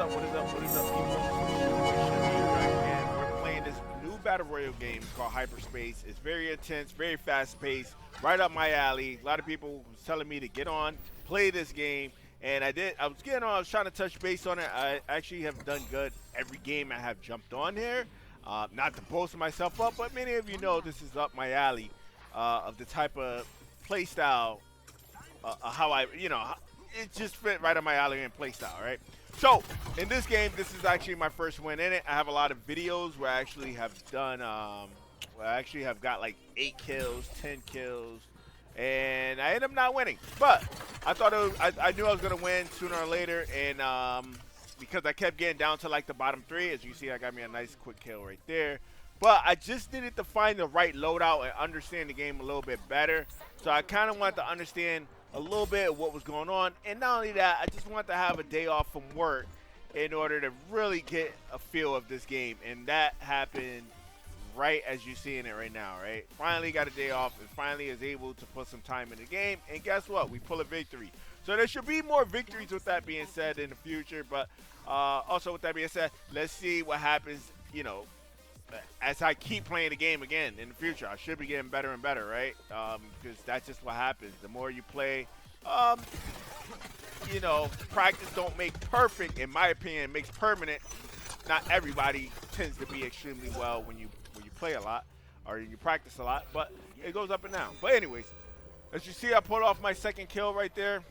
What is up? What is up, people? Again, we're playing this new Battle Royal game called Hyperspace. It's very intense, very fast paced, right up my alley. A lot of people was telling me to get on, play this game, and I did. I was getting on, I was trying to touch base on it. I actually have done good every game I have jumped on here. Not to boast myself up, but many of you know this is up my alley of the type of play style, how I, it just fit right on my alley and play style, right? So, in this game, this is actually my first win in it. I have a lot of videos where I actually have done, where I actually have got like 8 kills, 10 kills, and I ended up not winning. But I thought I knew I was going to win sooner or later, and because I kept getting down to like the bottom 3, as you see, I got me a nice quick kill right there. But I just needed to find the right loadout and understand the game a little bit better. So I kind of wanted to understand a little bit of what was going on. And not only that, I just wanted to have a day off from work in order to really get a feel of this game. And that happened right as you're seeing it right now, right? Finally got a day off and finally is able to put some time in the game. And guess what? We pull a victory. So there should be more victories with that being said in the future. But also with that being said, let's see what happens, as I keep playing the game again in the future. I should be getting better and better, right? Because that's just what happens. The more you play, practice don't make perfect. In my opinion, it makes permanent. Not everybody tends to be extremely well when you play a lot or you practice a lot, but it goes up and down. But anyways, as you see, I pulled off my second kill right there.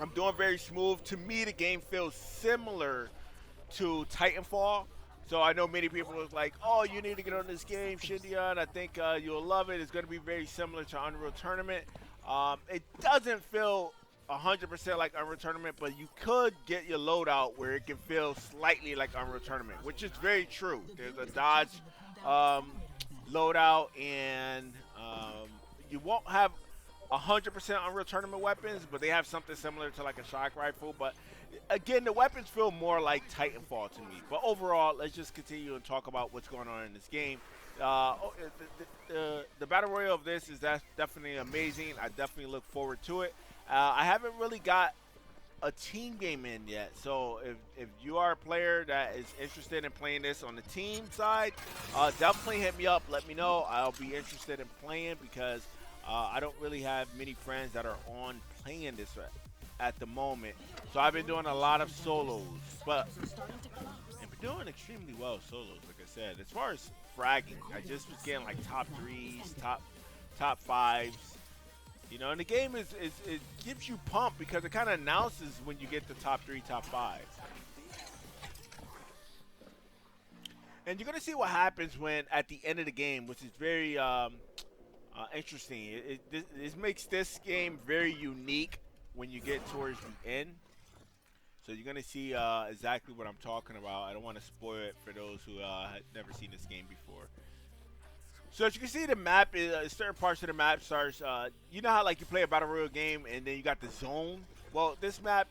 I'm doing very smooth. To me, the game feels similar to Titanfall. So I know many people was like, oh, you need to get on this game, ShinDeon. I think you'll love it. It's going to be very similar to Unreal Tournament. It doesn't feel 100% like Unreal Tournament, but you could get your loadout where it can feel slightly like Unreal Tournament, which is very true. There's a dodge loadout, and you won't have 100% Unreal Tournament weapons, but they have something similar to like a shock rifle. But again, the weapons feel more like Titanfall to me. But overall, let's just continue and talk about what's going on in this game. The Battle Royale of this is definitely amazing. I definitely look forward to it. I haven't really got a team game in yet. So if you are a player that is interested in playing this on the team side, definitely hit me up. Let me know. I'll be interested in playing because I don't really have many friends that are on playing this at the moment. So I've been doing a lot of solos, but I've been doing extremely well solos, like I said. As far as fragging, I just was getting like top 3s, top 5s. And the game it gives you pump because it kind of announces when you get the top 3, top 5. And you're going to see what happens when at the end of the game, which is very interesting. It makes this game very unique when you get towards the end. So you're going to see exactly what I'm talking about. I don't want to spoil it for those who had never seen this game before. So as you can see, the map is certain parts of the map starts. You know how like you play a Battle Royale game and then you got the zone? Well, this map,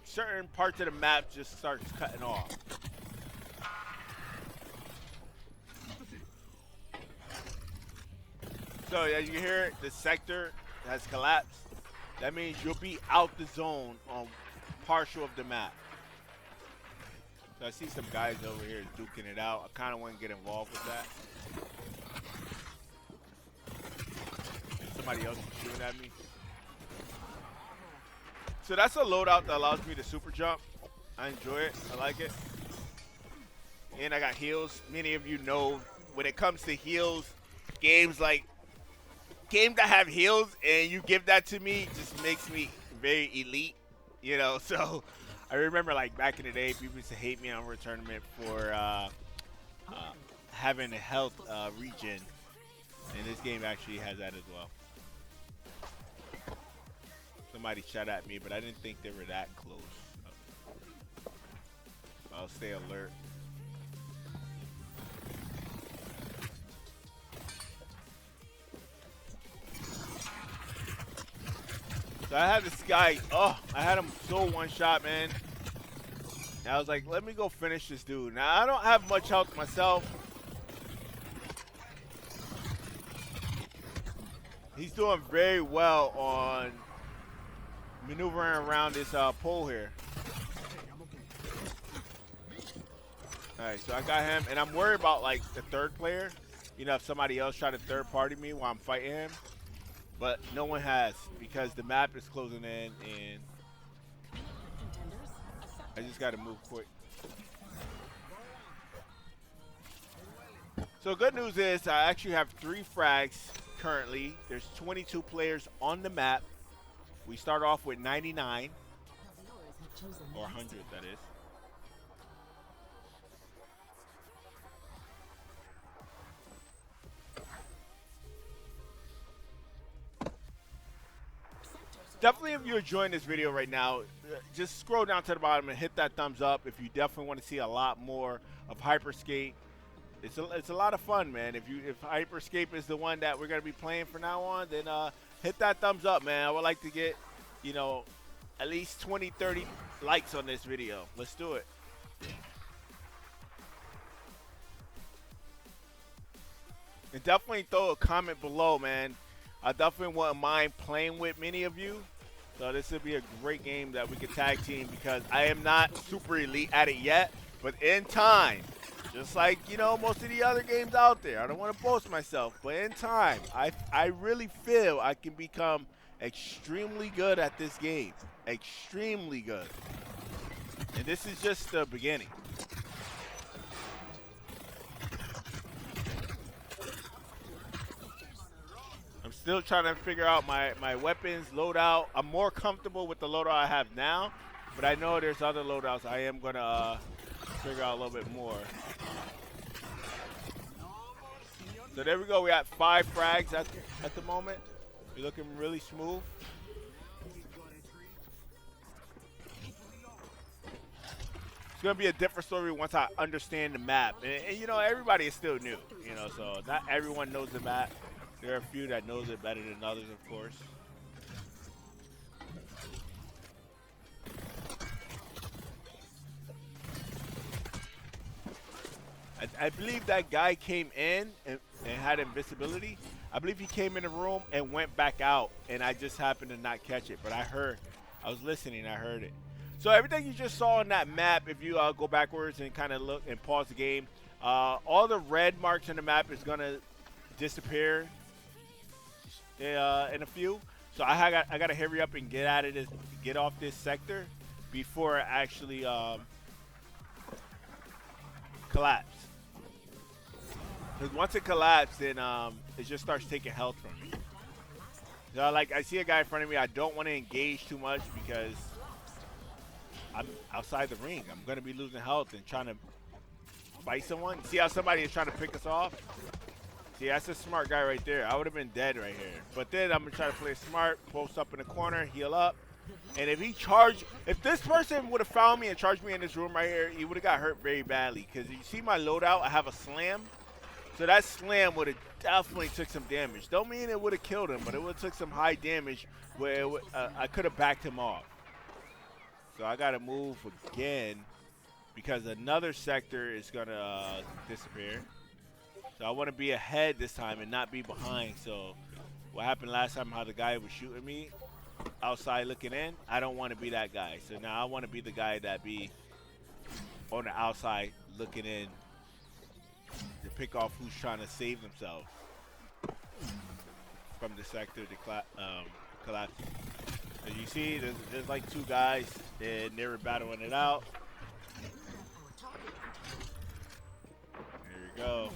certain parts of the map just starts cutting off. So as you hear, the sector has collapsed. That means you'll be out the zone on partial of the map. So I see some guys over here duking it out. I kind of want to get involved with that. Somebody else is shooting at me. So that's a loadout that allows me to super jump. I enjoy it. I like it. And I got heals. Many of you know when it comes to heals, games that have heals and you give that to me just makes me very elite, So I remember like back in the day, people used to hate me on Unreal Tournament for having a health regen, and this game actually has that as well. Somebody shot at me, but I didn't think they were that close. I'll stay alert. So I had this guy, I had him so one shot, man. And I was like, let me go finish this dude. Now, I don't have much health myself. He's doing very well on maneuvering around this pole here. Alright, so I got him, and I'm worried about like the third player. You know, if somebody else try to third party me while I'm fighting him. But no one has, because the map is closing in, and I just gotta move quick. So good news is I actually have 3 frags currently. There's 22 players on the map. We start off with 99, or 100 that is. Definitely, if you're enjoying this video right now, just scroll down to the bottom and hit that thumbs up if you definitely want to see a lot more of Hyperscape. It's a lot of fun, man. If Hyperscape is the one that we're gonna be playing from now on, then hit that thumbs up, man. I would like to get, you know, at least 20, 30 likes on this video. Let's do it. And definitely throw a comment below, man. I definitely wouldn't mind playing with many of you. So this would be a great game that we could tag team, because I am not super elite at it yet, but in time, just like, you know, most of the other games out there, I don't want to boast myself, but in time, I really feel I can become extremely good at this game. Extremely good. And this is just the beginning. I'm still trying to figure out my weapons, loadout. I'm more comfortable with the loadout I have now, but I know there's other loadouts I am going to figure out a little bit more. So there we go. We got 5 frags at the moment. We're looking really smooth. It's going to be a different story once I understand the map. And, you know, everybody is still new, you know, so not everyone knows the map. There are a few that knows it better than others, of course. I believe that guy came in and had invisibility. I believe he came in the room and went back out, and I just happened to not catch it. But I was listening, I heard it. So everything you just saw on that map, if you go backwards and kind of look and pause the game, all the red marks on the map is going to disappear in a few. So I got to hurry up and get off this sector before it actually collapse. Because once it collapses, then it just starts taking health from you. So like, I see a guy in front of me. I don't want to engage too much because I'm outside the ring. I'm going to be losing health and trying to fight someone. See how somebody is trying to pick us off? See, that's a smart guy right there. I would have been dead right here. But then I'm going to try to play smart, post up in the corner, heal up. And if this person would have found me and charged me in this room right here, he would have got hurt very badly. Because you see my loadout, I have a slam. So that slam would have definitely took some damage. Don't mean it would have killed him, but it would have took some high damage where I could have backed him off. So I got to move again because another sector is going to disappear. So I want to be ahead this time and not be behind. So what happened last time, how the guy was shooting me outside looking in, I don't want to be that guy. So now I want to be the guy that be on the outside looking in to pick off who's trying to save themselves from the sector to collapse. As you see, there's like 2 guys and they were battling it out. There we go.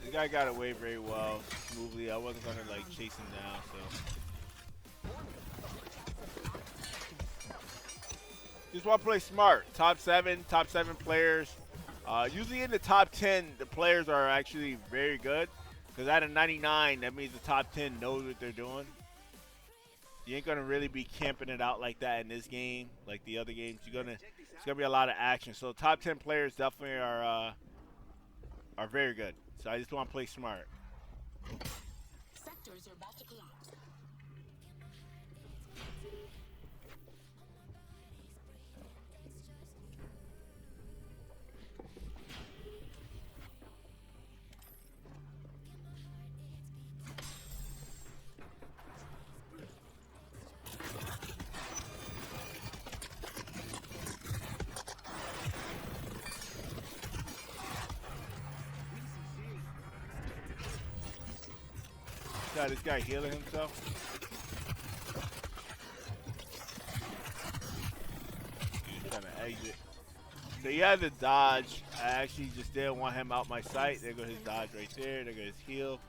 This guy got away very well, smoothly. I wasn't gonna like chase him down, so. Just want to play smart. Top 7 players. Usually in the top 10, the players are actually very good. Because out of 99, that means the top 10 knows what they're doing. You ain't gonna really be camping it out like that in this game, like the other games. It's gonna be a lot of action. So top 10 players definitely are very good. So I just want to play smart. Sectors are about to collapse. Got this guy healing himself. He's trying to exit. So he had to dodge. I actually just didn't want him out my sight. There goes his dodge right there. There goes his heal.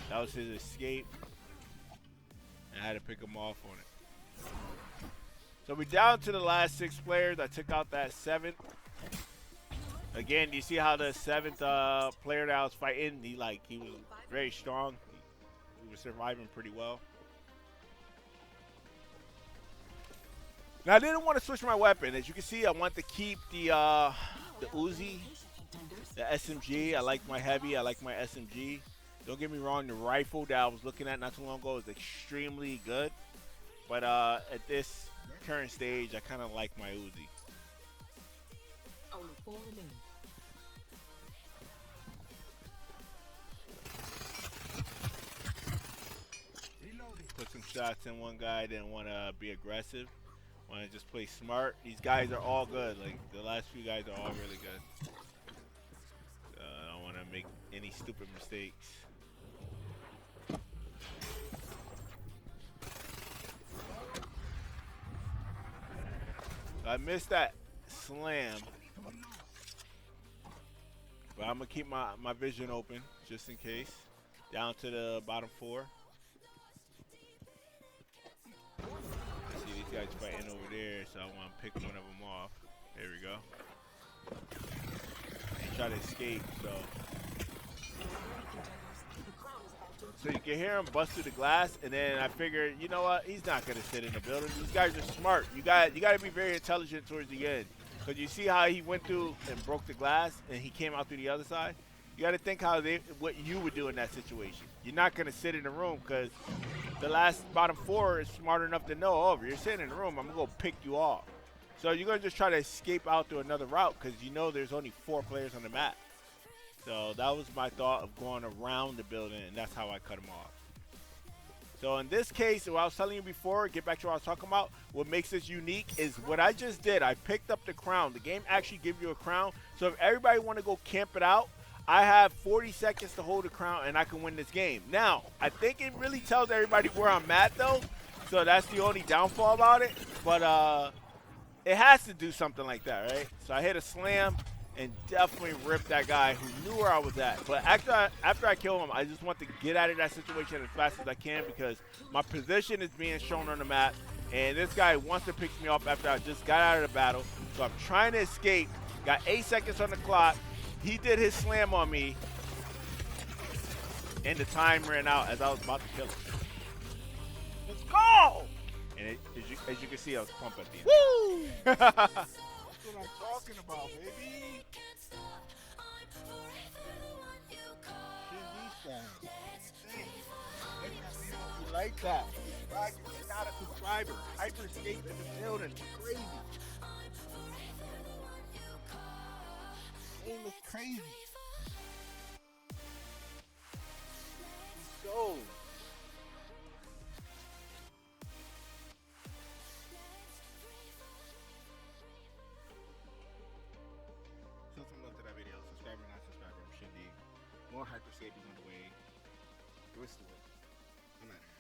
That was his escape. And I had to pick him off on it. So we're down to the last 6 players. I took out that 7th. Again, you see how the 7th player that I was fighting, he was very strong. He was surviving pretty well. Now I didn't want to switch my weapon. As you can see, I want to keep the Uzi, the SMG. I like my heavy. I like my SMG. Don't get me wrong. The rifle that I was looking at not too long ago is extremely good. But at this current stage, I kind of like my Uzi. Put some shots in one guy. Didn't want to be aggressive. Want to just play smart. These guys are all good. Like the last few guys are all really good. I don't want to make any stupid mistakes. I missed that slam, but I'm gonna keep my vision open just in case. Down to the bottom 4. See these guys fighting over there, so I want to pick one of them off. There we go. And try to escape, so you can hear him bust through the glass, and then I figured, you know what? He's not gonna sit in the building. These guys are smart. You got to be very intelligent towards the end, because you see how he went through and broke the glass, and he came out through the other side. You got to think what you would do in that situation. You're not gonna sit in the room, because the last bottom 4 is smart enough to know, oh, if you're sitting in the room, I'm gonna go pick you off. So you're gonna just try to escape out through another route, because you know there's only 4 players on the map. So that was my thought of going around the building, and that's how I cut him off. So in this case, what I was telling you before, get back to what I was talking about, what makes this unique is what I just did. I picked up the crown. The game actually gives you a crown. So if everybody want to go camp it out, I have 40 seconds to hold the crown, and I can win this game. Now, I think it really tells everybody where I'm at, though. So that's the only downfall about it. But it has to do something like that, right? So I hit a slam and definitely ripped that guy who knew where I was at. But after I kill him, I just want to get out of that situation as fast as I can, because my position is being shown on the map, and this guy wants to pick me up after I just got out of the battle. So I'm trying to escape. Got 8 seconds on the clock. He did his slam on me, and the time ran out as I was about to kill him. Let's go! And as you can see, I was pumped at the end. Woo! That's what I'm talking about, baby. You like that? Subscribe if you're not a subscriber. Hyperscape in the building. Crazy. Game is crazy. So. Show some love to that video. Subscribe or not subscribe. I'm ShinDeon. More Hyperscape is on the way. Twist it. I'm out of here.